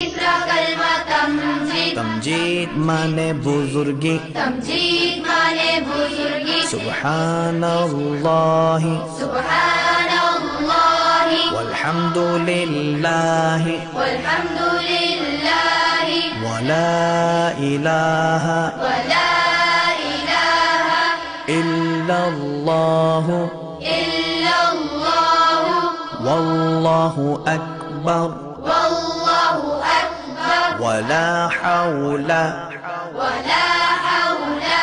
तीसरा कलमा तमजीद। तमजीद माने बुजुर्गी, तमजीद माने बुजुर्गी। सुब्हानल्लाहि सुब्हानल्लाहि वल्हम्दुलिल्लाहि वल्हम्दुलिल्लाहि वला इलाहा वला इलाहा इल्लल्लाहु इल्लल्लाहु वल्लाहु अकबर वल्लाहु अकबर वला हौला वला हौला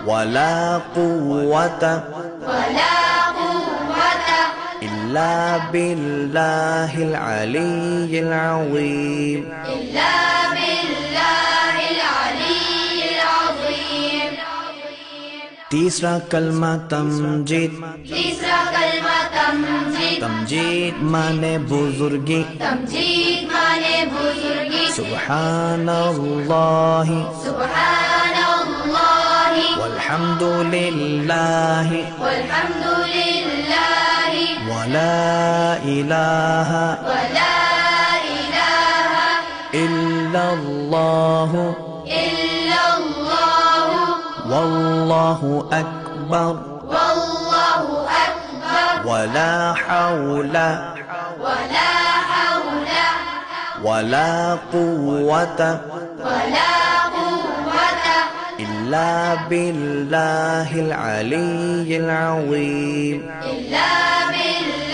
वला कुव्वता वला कुव्वता इल्ला बिल्लाहिल अलिय्यिल अज़ीम। इल्ला बिल्लाहिल अलिय्यिल अज़ीम। तीसरा कलमा तमजीद। तीसरा कलमा तमजीद। तमजीद माने बुजुर्गी, तमजीद माने बुजुर्गी। सुब्हानल्लाहि सुब्हानल्लाहि वल्हम्दुलिल्लाहि वल्हम्दुलिल्लाहि वला इलाहा वला इलाहा इल्लल्लाहु इल्लल्लाहु वल्लाहु अकबर वल्लाहु अकबर वला हौला वला हौला वला कुव्वता वला कुव्वता इल्ला बिल्लाहिल अलिय्यिल अज़ीम। इल्ला बिल्लाहिल